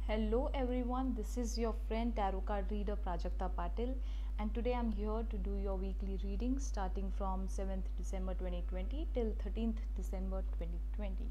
Hello everyone, this is your friend tarot card reader Prajakta Patil, and today I'm here to do your weekly reading starting from 7th December 2020 till 13th December 2020.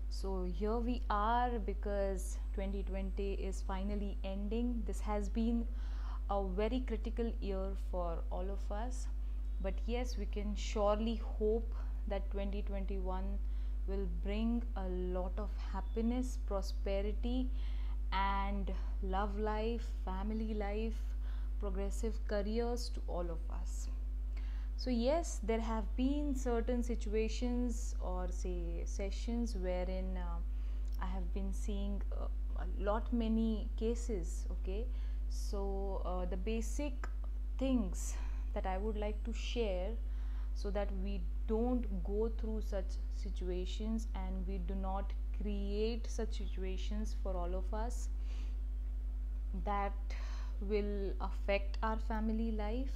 So here we are because 2020 is finally ending. This has been a very critical year for all of us, but yes, we can surely hope that 2021 will bring a lot of happiness, prosperity, and love life, family life, progressive careers to all of us. So yes, there have been certain situations or say sessions wherein I have been seeing a lot many cases. Okay, so the basic things that I would like to share so that we don't go through such situations and we do not create such situations for all of us that will affect our family life.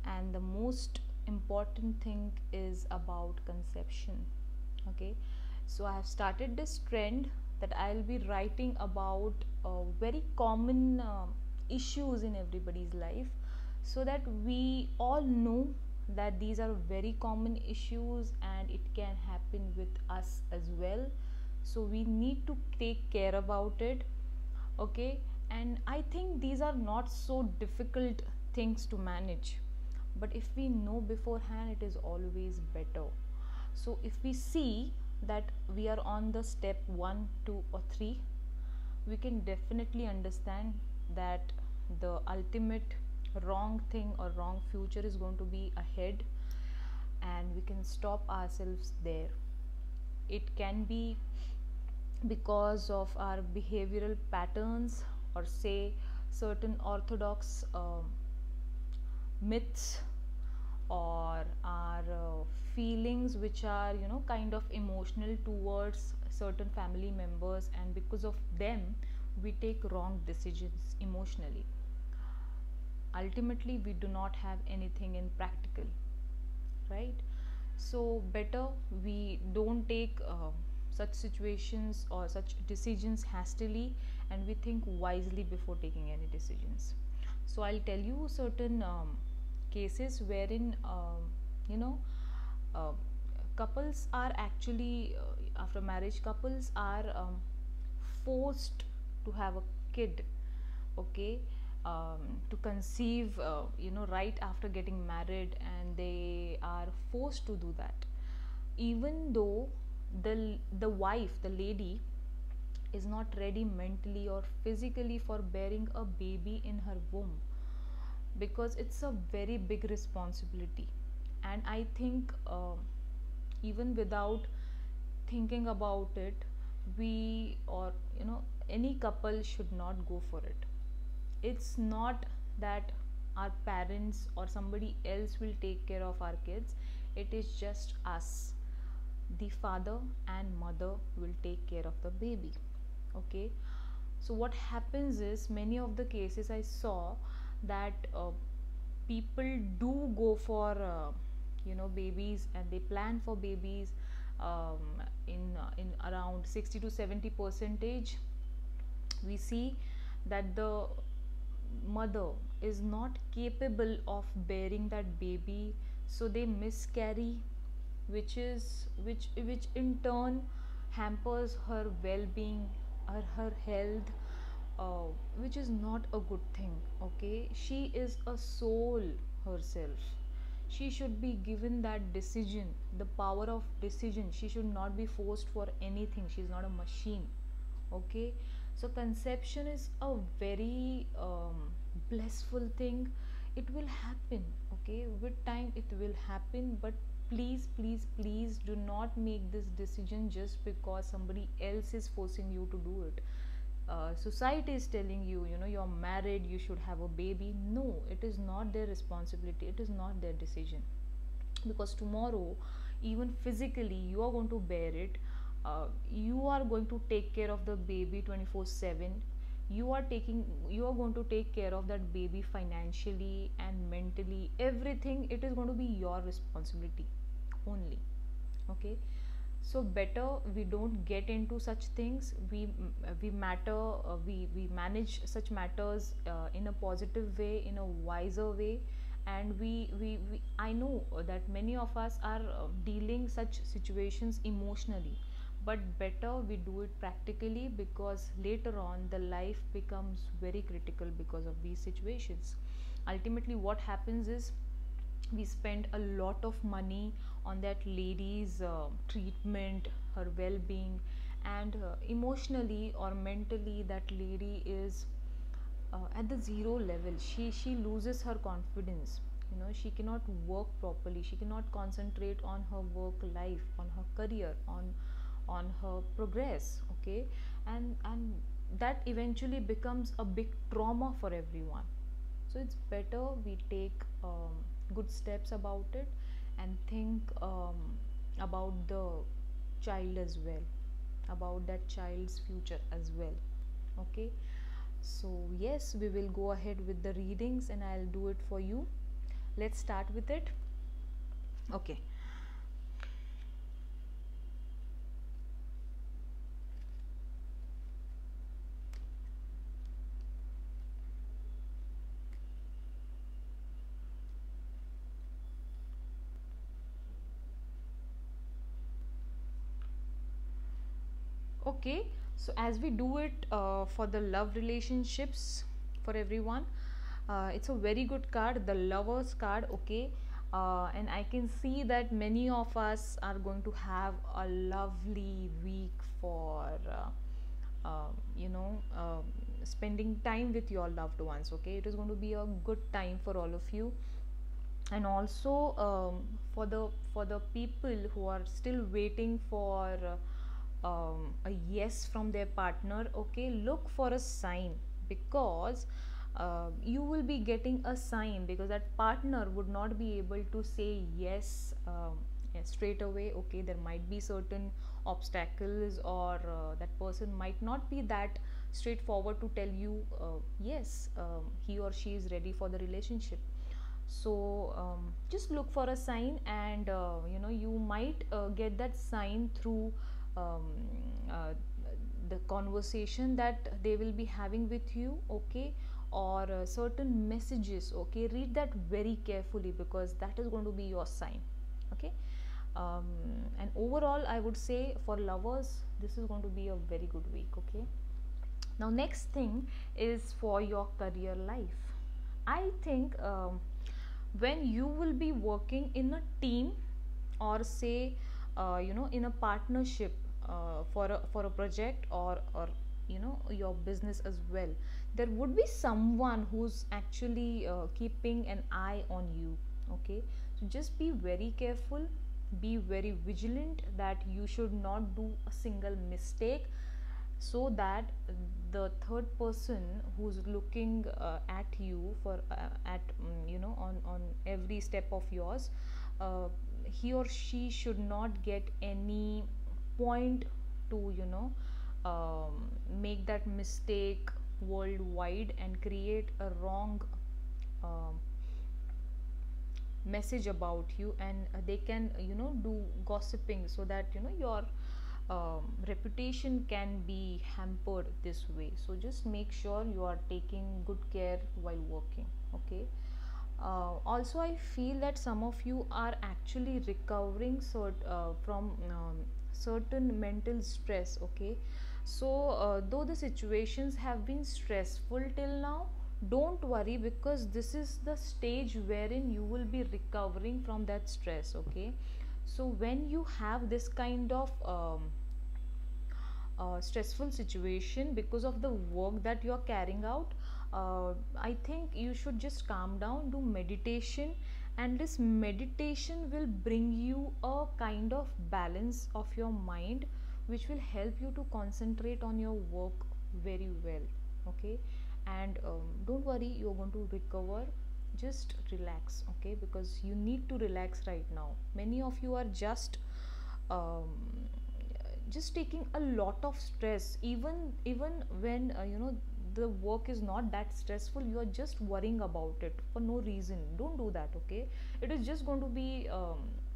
And the most important thing is about conception. Okay, so I have started this trend that I'll be writing about very common issues in everybody's life, so that we all know that these are very common issues and it can happen with us as well, so we need to take care about it. Okay, and I think these are not so difficult things to manage, but if we know beforehand, it is always better. So if we see that we are on the step 1, 2 or 3, we can definitely understand that the ultimate wrong thing or wrong future is going to be ahead, and we can stop ourselves there. It can be because of our behavioral patterns, or say certain orthodox myths, or our feelings which are kind of emotional towards certain family members, and because of them we take wrong decisions emotionally. Ultimately we do not have anything in practical, right? So better we don't take such situations or such decisions hastily, and we think wisely before taking any decisions. So I'll tell you certain cases wherein you know uh, couples are actually after marriage, couples are forced to have a kid. Okay, to conceive right after getting married, and they are forced to do that, even though the wife, the lady, is not ready mentally or physically for bearing a baby in her womb, because it's a very big responsibility. And I think even without thinking about it, we, or any couple should not go for it. It's not that our parents or somebody else will take care of our kids, it is just us. The father and mother will take care of the baby. Okay, so what happens is, many of the cases I saw that people do go for babies, and they plan for babies in around 60 to 70 percentage. We see that the mother is not capable of bearing that baby, so they miscarry, which in turn hampers her well-being or her health, uh, which is not a good thing. Okay, she is a soul herself. She should be given that decision, the power of decision. She should not be forced for anything. She's not a machine. Okay, so conception is a very blissful thing. It will happen. Okay, with time it will happen, but please, please, please do not make this decision just because somebody else is forcing you to do it. Society is telling you, you're married, you should have a baby. No, it is not their responsibility, it is not their decision, because tomorrow, even physically, you are going to bear it. You are going to take care of the baby 24/7. You are going to take care of that baby financially and mentally, everything. It is going to be your responsibility only. Okay, So better we don't get into such things. We manage such matters in a positive way, in a wiser way. And we I know that many of us are dealing such situations emotionally, but better we do it practically, because later on the life becomes very critical because of these situations. Ultimately what happens is we spend a lot of money on that lady's treatment, her well-being, and emotionally or mentally that lady is at the zero level. She loses her confidence. She cannot work properly, she cannot concentrate on her work life, on her career, on her progress. Okay. And that eventually becomes a big trauma for everyone. So it's better we take good steps about it, and think about the child as well, about that child's future as well. Okay. So yes, we will go ahead with the readings and I'll do it for you. Let's start with it. Okay. Okay, so as we do it for the love relationships for everyone, it's a very good card, the lovers card. Okay. And I can see that many of us are going to have a lovely week for spending time with your loved ones. Okay, it is going to be a good time for all of you. And also for the people who are still waiting for a yes from their partner. Okay, look for a sign, because you will be getting a sign, because that partner would not be able to say yes, straight away. Okay, there might be certain obstacles, or that person might not be that straightforward to tell you yes, he or she is ready for the relationship. So just look for a sign, and you might get that sign through um, uh, the conversation that they will be having with you. Okay. Or certain messages. Okay, read that very carefully, because that is going to be your sign. Okay. um, and overall I would say for lovers this is going to be a very good week. Okay. Now next thing is for your career life. I think when you will be working in a team, or say in a partnership for a project, or your business as well, there would be someone who's actually keeping an eye on you. Okay. So just be very careful, be very vigilant, that you should not do a single mistake, so that the third person who's looking at you for at on every step of yours, uh, he or she should not get any point to make that mistake worldwide and create a wrong um, message about you, and they can do gossiping, so that your reputation can be hampered this way. So just make sure you are taking good care while working. Okay. Also I feel that some of you are actually recovering from certain mental stress. Okay. So though the situations have been stressful till now, don't worry, because this is the stage wherein you will be recovering from that stress. Okay. So when you have this kind of stressful situation because of the work that you are carrying out, I think you should just calm down, do meditation, and this meditation will bring you a kind of balance of your mind, which will help you to concentrate on your work very well. Okay. And don't worry, you're going to recover. Just relax. Okay, because you need to relax right now. Many of you are um, just taking a lot of stress, even when the work is not that stressful, you are just worrying about it for no reason. Don't do that. Okay. It is just going to be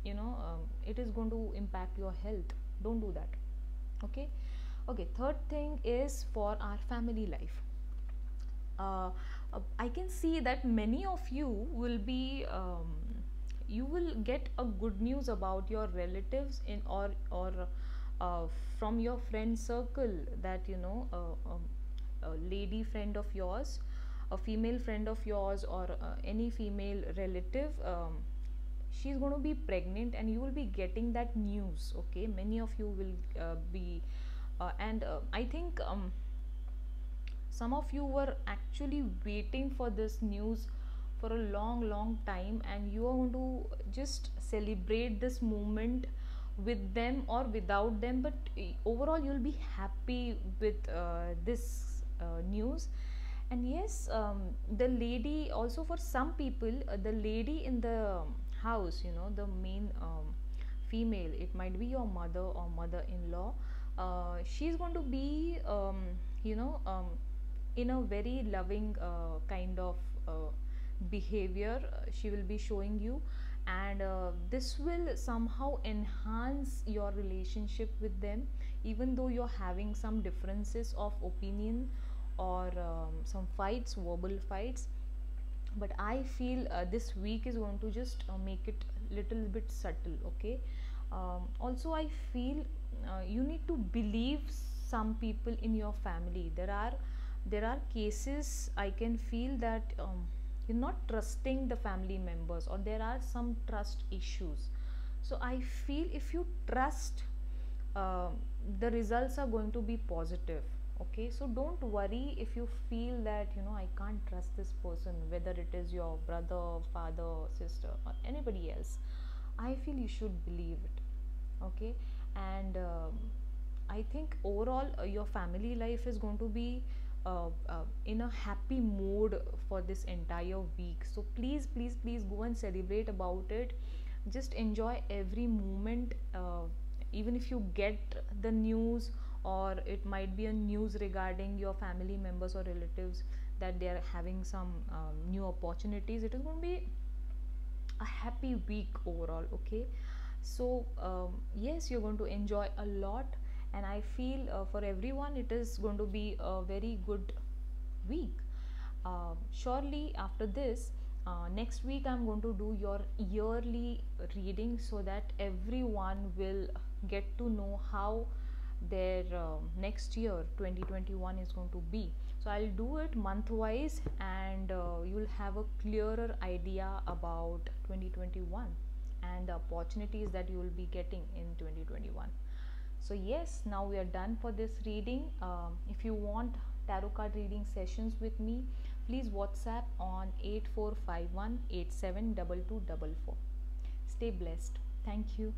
it is going to impact your health. Don't do that. Okay. Okay, third thing is for our family life. uh, I can see that many of you will be you will get a good news about your relatives in or uh, from your friend circle, that a lady friend of yours, a female friend of yours, or any female relative, she's going to be pregnant and you will be getting that news. Okay, many of you will be and I think some of you were actually waiting for this news for a long time, and you are going to just celebrate this moment with them or without them, but overall you'll be happy with this news. And yes, the lady also, for some people, the lady in the house, the main female, it might be your mother or mother-in-law, she's going to be you know in a very loving kind of behavior she will be showing you, and this will somehow enhance your relationship with them, even though you're having some differences of opinion or some fights, verbal fights. But I feel this week is going to just make it little bit subtle. Okay. Also I feel you need to believe some people in your family. There are cases I can feel that you're not trusting the family members, or there are some trust issues. So I feel if you trust, uh, the results are going to be positive. Okay, so don't worry if you feel that I can't trust this person, whether it is your brother, father, sister, or anybody else. I feel you should believe it. Okay. And I think overall your family life is going to be in a happy mode for this entire week. So please go and celebrate about it. Just enjoy every moment, even if you get the news, or it might be a news regarding your family members or relatives that they are having some new opportunities. It is going to be a happy week overall. Okay. So yes, you're going to enjoy a lot, and I feel for everyone it is going to be a very good week. Surely after this, next week I'm going to do your yearly reading, so that everyone will get to know how their next year 2021 is going to be. So I'll do it month wise, and you'll have a clearer idea about 2021 and the opportunities that you will be getting in 2021. So yes, now we are done for this reading. If you want tarot card reading sessions with me, please WhatsApp on 8451872244. Stay blessed. Thank you.